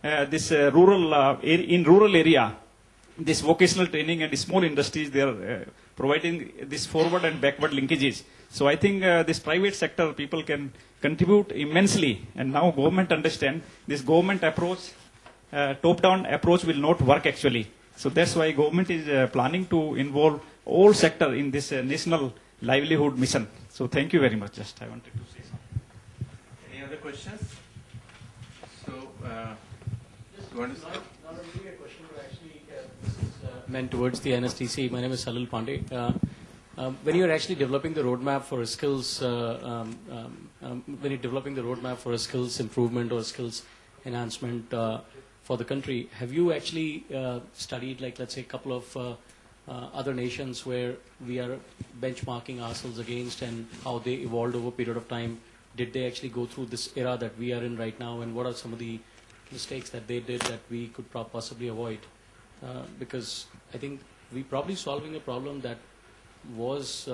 in rural area, this vocational training and small industries, they are providing this forward and backward linkages. So I think this private sector people can contribute immensely, and now government understand this government approach, top-down approach will not work actually. So that's why government is planning to involve all sector in this national livelihood mission. So thank you very much. Just I wanted to say something. Any other questions? So, you want to start? Not really a question, but actually this is meant towards the NSTC. My name is Salil Pandey. When you're actually developing the roadmap for a skills, when you're developing the roadmap for a skills improvement or skills enhancement for the country, have you actually studied, like, let's say, a couple of other nations where we are benchmarking ourselves against, and how they evolved over a period of time? Did they actually go through this era that we are in right now, and what are some of the mistakes that they did that we could possibly avoid? Because I think we're probably solving a problem that was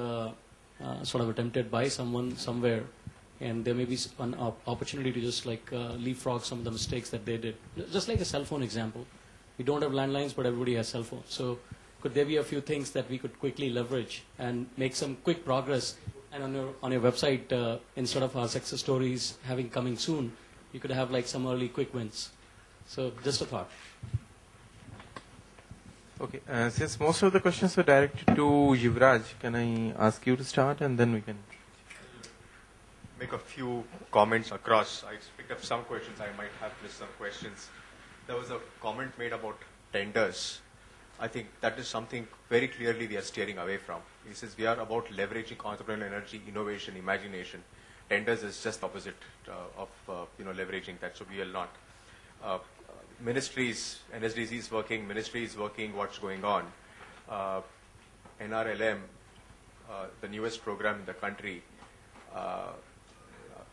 sort of attempted by someone somewhere, and there may be an opportunity to just like leapfrog some of the mistakes that they did. Just like a cell phone example. We don't have landlines, but everybody has cell phones. So could there be a few things that we could quickly leverage and make some quick progress? And on your website, instead of our success stories having coming soon, you could have like some early quick wins. So just a thought. Okay, since most of the questions were directed to Yuvraj, can I ask you to start, and then we can make a few comments across. I picked up some questions. I might have missed some questions. There was a comment made about tenders. I think that is something very clearly we are steering away from. He says we are about leveraging entrepreneurial energy, innovation, imagination. Tenders is just opposite of leveraging that. So we will not. Ministries, NSDC is working, ministry is working, what's going on. NRLM, the newest program in the country,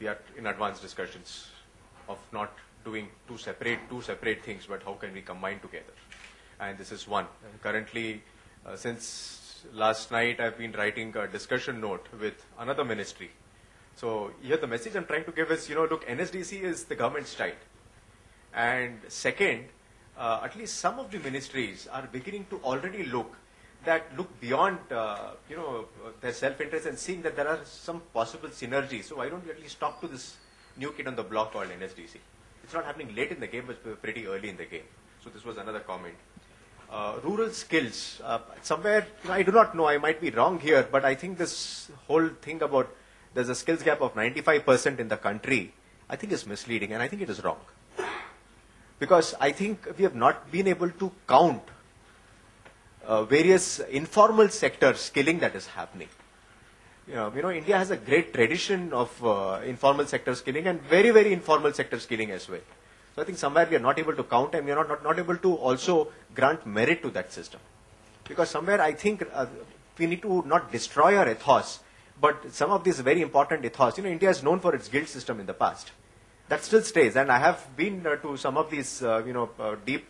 we are in advanced discussions of not doing two separate things, but how can we combine together? And this is one. And currently, since last night, I've been writing a discussion note with another ministry. So here the message I'm trying to give is, look, NSDC is the government's child. And second, at least some of the ministries are beginning to already look beyond, their self-interest and seeing that there are some possible synergies. So why don't we at least talk to this new kid on the block called NSDC? It's not happening late in the game, but pretty early in the game. So this was another comment. Rural skills, somewhere, I do not know, I might be wrong here, but I think this whole thing about there's a skills gap of 95% in the country, I think is misleading, and I think it is wrong. Because I think we have not been able to count various informal sector skilling that is happening. India has a great tradition of informal sector skilling and very, very informal sector skilling as well. So I think somewhere we are not able to count, and we are not able to also grant merit to that system. Because somewhere I think we need to not destroy our ethos, but some of these very important ethos. India is known for its guild system in the past. That still stays, and I have been to some of these, deep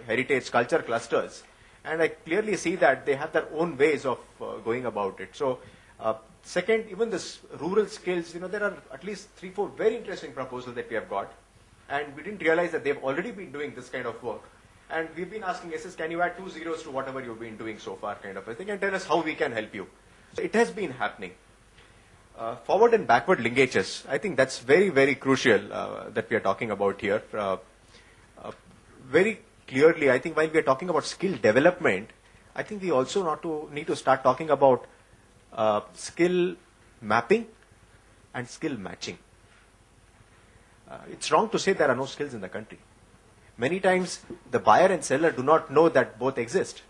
heritage culture clusters, and I clearly see that they have their own ways of going about it. So, second, even this rural skills, there are at least 3-4 very interesting proposals that we have got, and we didn't realize that they've already been doing this kind of work. And we've been asking SS, can you add 2 zeros to whatever you've been doing so far, kind of a thing, and tell us how we can help you. So it has been happening. Forward and backward linkages, I think that's very, very crucial that we are talking about here. Very clearly, I think while we are talking about skill development, I think we also need to start talking about skill mapping and skill matching. It's wrong to say there are no skills in the country. Many times, the buyer and seller do not know that both exist.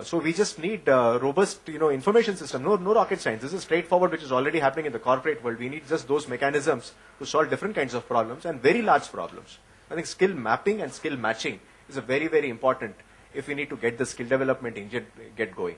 So we just need robust, information system. No rocket science. This is straightforward, which is already happening in the corporate world. We need just those mechanisms to solve different kinds of problems and very large problems. I think skill mapping and skill matching is a very, very important if we need to get the skill development engine get going.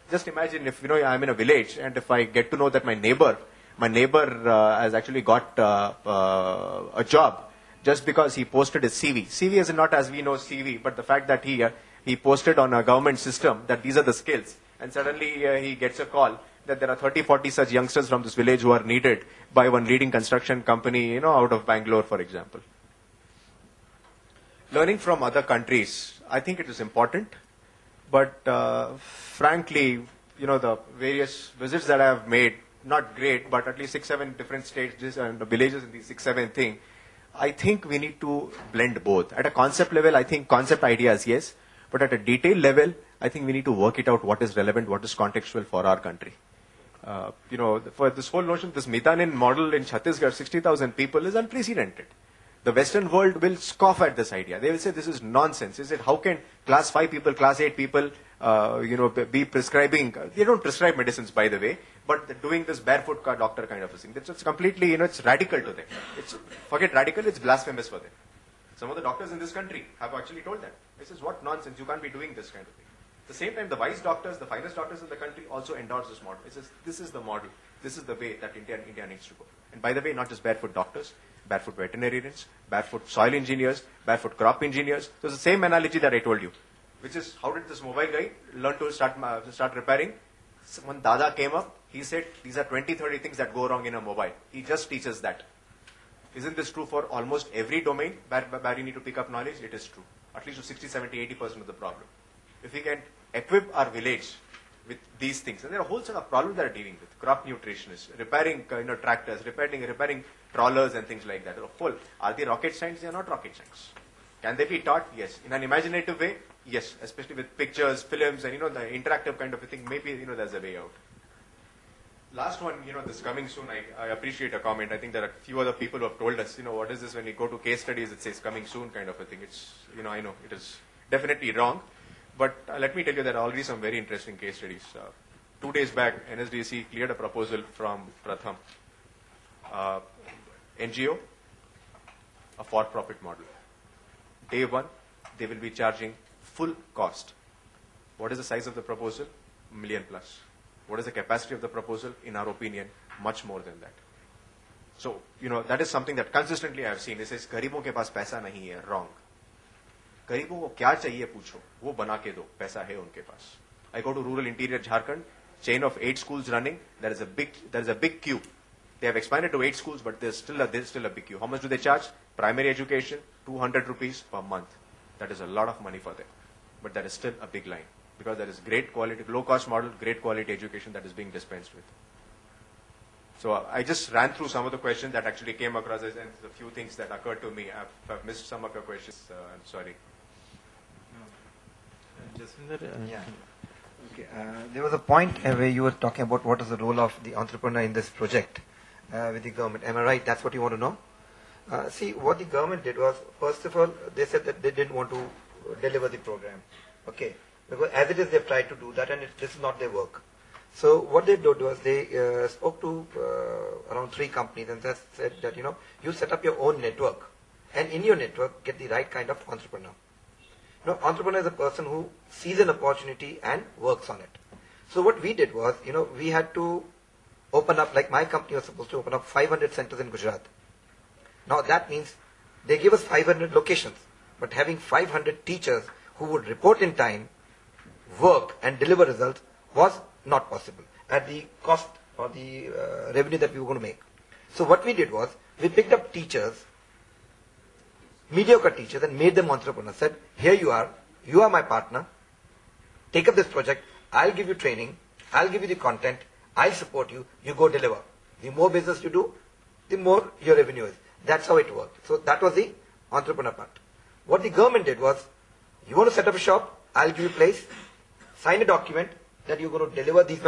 Just imagine if I'm in a village and if I get to know that my neighbor has actually got a job just because he posted his CV. CV is not as we know CV, but the fact that he posted on a government system that these are the skills, and suddenly he gets a call that there are 30-40 such youngsters from this village who are needed by one leading construction company, out of Bangalore, for example. learning from other countries, I think it is important. But frankly, the various visits that I have made, not great, but at least 6-7 different states and villages in these 6-7 thing, I think we need to blend both. At a concept level, I think concept ideas, yes. But at a detail level, I think we need to work it out what is relevant, what is contextual for our country. For this whole notion, this Mitanin model in Chhattisgarh, 60,000 people is unprecedented. The Western world will scoff at this idea. They will say this is nonsense. Is it how can class 5 people, class 8 people, be prescribing? They don't prescribe medicines, by the way, but they're doing this barefoot doctor kind of a thing. It's completely, it's radical to them. Forget radical, it's blasphemous for them. Some of the doctors in this country have actually told them, this is what nonsense. You can't be doing this kind of thing. At the same time, the wise doctors, the finest doctors in the country also endorse this model. It says this is the model. This is the way that India needs to go. And by the way, not just barefoot doctors, barefoot veterinarians, barefoot soil engineers, barefoot crop engineers. So it's the same analogy that I told you, which is how did this mobile guy learn to start repairing? When Dada came up, he said these are 20-30 things that go wrong in a mobile. He just teaches that. Isn't this true for almost every domain where you need to pick up knowledge? It is true. At least to 60, 70, 80% of the problem. If we can equip our village with these things, and there are a whole set of problems that are dealing with crop nutritionists, repairing tractors, repairing trawlers and things like that. Are they rocket science? They are not rocket science. Can they be taught? Yes. In an imaginative way? Yes. Especially with pictures, films, and the interactive kind of a thing. Maybe there's a way out. Last one, this coming soon. I appreciate a comment. I think there are a few other people who have told us, what is this when we go to case studies? It says coming soon kind of a thing. It's, I know it is definitely wrong. But let me tell you, there are already some very interesting case studies. 2 days back, NSDC cleared a proposal from Pratham, NGO, a for-profit model. Day one, they will be charging full cost. What is the size of the proposal? $1 million plus. What is the capacity of the proposal? In our opinion, much more than that. So, that is something that consistently I have seen. It says, गरीबों के पास पैसा नहीं है. Wrong. गरीबों को क्या चाहिए पूछो, वो बना के दो, पैसा है उनके पास. I go to rural interior Jharkhand, chain of 8 schools running. There is a big queue. They have expanded to 8 schools, but there's still a big queue. How much do they charge? Primary education, 200 rupees per month. That is a lot of money for them. But there is still a big line. Because there is great quality, low-cost model, great quality education that is being dispensed with. So I just ran through some of the questions that actually came across and a few things that occurred to me. I've missed some of your questions. I'm sorry. Yeah. Okay. There was a point where you were talking about what is the role of the entrepreneur in this project with the government. Am I right? That's what you want to know? See, what the government did was, first of all, they said that they didn't want to deliver the program. Okay. Because as it is, they've tried to do that, and this is not their work. So what they did was they spoke to around 3 companies and said that, you set up your own network, and in your network, get the right kind of entrepreneur. Entrepreneur is a person who sees an opportunity and works on it. So what we did was, we had to open up, like my company was supposed to open up 500 centers in Gujarat. Now that means they give us 500 locations, but having 500 teachers who would report in time, work and deliver results was not possible at the cost or the revenue that we were going to make. So what we did was, we picked up teachers, mediocre teachers, and made them entrepreneurs. Said, here you are my partner, take up this project, I'll give you training, I'll give you the content, I'll support you, you go deliver. The more business you do, the more your revenue is. That's how it worked. So that was the entrepreneur part. What the government did was, you want to set up a shop, I'll give you a place, sign a document that you're going to deliver these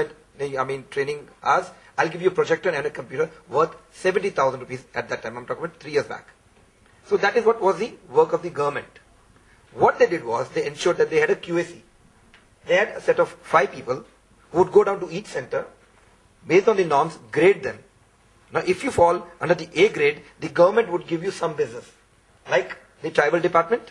training hours. I'll give you a projector and a computer worth 70,000 rupees at that time. I'm talking about 3 years back. So that is what was the work of the government. What they did was, they ensured that they had a QAC. They had a set of 5 people who would go down to each center, based on the norms, grade them. Now if you fall under the A grade, the government would give you some business. Like the tribal department,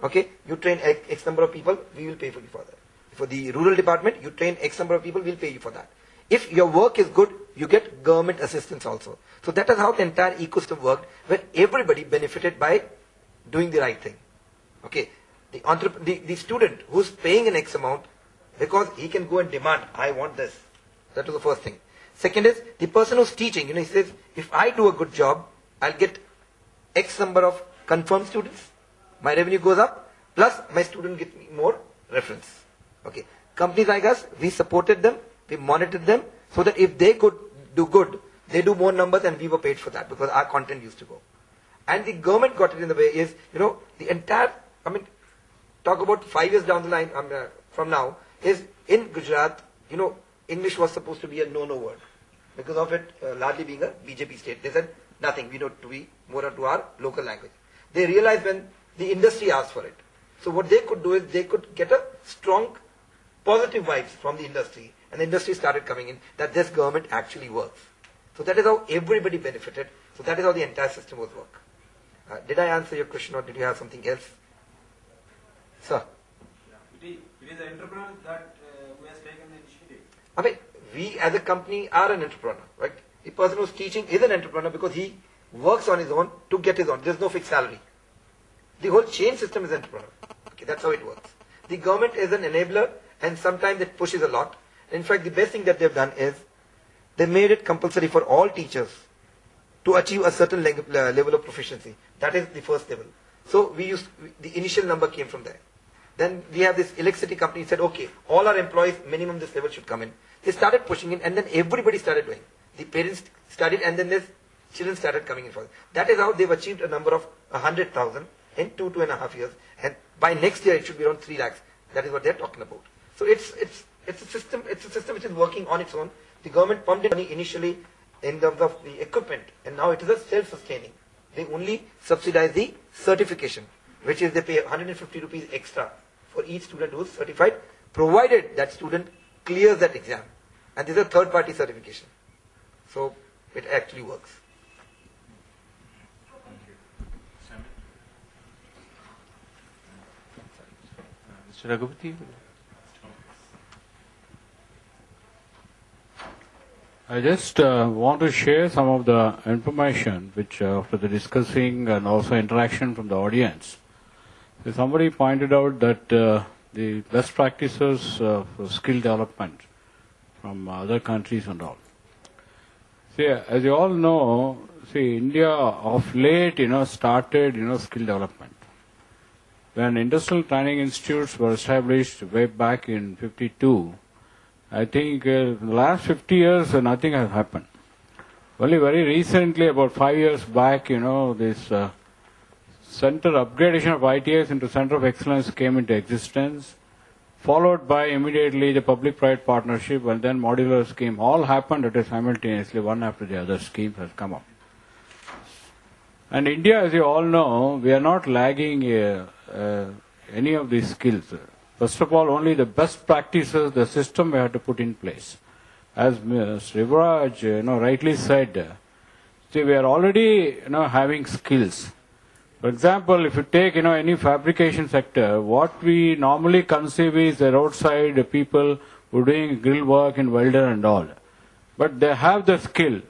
okay, you train X number of people, we will pay for you for that. For the rural department, you train X number of people, we'll pay you for that. If your work is good, you get government assistance also. So that is how the entire ecosystem worked, where everybody benefited by doing the right thing. Okay, the student who's paying an X amount, because he can go and demand, I want this. That was the first thing. Second is, the person who's teaching, he says, if I do a good job, I'll get X number of confirmed students. My revenue goes up, plus my student gets me more reference. Okay. Companies like us, we supported them, we monitored them, so that if they could do good, they do more numbers, and we were paid for that because our content used to go. And the government got it in the way is, the entire, talk about 5 years down the line from now, is in Gujarat, English was supposed to be a no-no word. Because of it largely being a BJP state. They said, nothing, we know to be more to our local language. They realized when the industry asked for it. So what they could do is they could get a strong positive vibes from the industry, and the industry started coming in that this government actually works. So that is how everybody benefited. So that is how the entire system was work. Did I answer your question, or did you have something else? Sir? It is the entrepreneur that who has taken the initiative. We as a company are an entrepreneur, right? The person who's teaching is an entrepreneur because he works on his own to get his own. There's no fixed salary. The whole chain system is entrepreneur. Okay, that's how it works. The government is an enabler, and sometimes it pushes a lot. In fact, the best thing that they've done is they made it compulsory for all teachers to achieve a certain level of proficiency. That is the first level. So the initial number came from there. Then we have this electricity company said, okay, all our employees, minimum this level should come in. They started pushing in, and then everybody started doing. The parents started, and then the children started coming in for it. That is how they've achieved a number of 100,000 in 2.5 years. And by next year, it should be around 3 lakhs. That is what they're talking about. So it's a system which is working on its own. The government pumped in money initially in terms of the equipment, and now it is a self-sustaining. They only subsidize the certification, which is they pay 150 rupees extra for each student who is certified, provided that student clears that exam. And this is a third-party certification. So it actually works. Mr. Raghupathi? I just want to share some of the information which after the discussing and also interaction from the audience. So somebody pointed out that the best practices for skill development from other countries and all. See, as you all know, India of late, started, skill development. When industrial training institutes were established way back in 52, I think in the last 50 years, nothing has happened. Only very recently, about 5 years back, this center upgradation of ITS into Center of Excellence came into existence, followed by immediately the public-private partnership, and then modular scheme. All happened at a simultaneously, one after the other schemes has come up. And India, as you all know, we are not lagging any of these skills. First of all, only the best practices, the system we have to put in place. As Mr. Yuvraj, rightly said, we are already, having skills. For example, if you take, any fabrication sector, what we normally conceive is the roadside people who are doing grill work in welder and all. But they have the skill.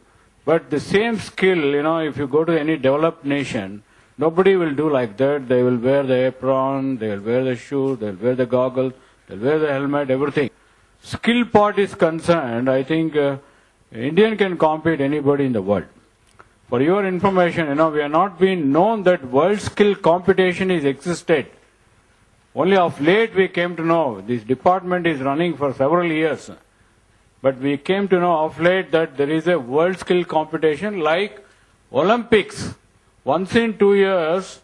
But the same skill, if you go to any developed nation, nobody will do like that. They will wear the apron, they will wear the shoes, they will wear the goggles, they will wear the helmet, everything. Skill part is concerned, I think Indian can compete anybody in the world. For your information, we have not been known that world skill competition is existed. Only of late we came to know. This department is running for several years. But we came to know of late that there is a world skill competition like Olympics. Once in 2 years,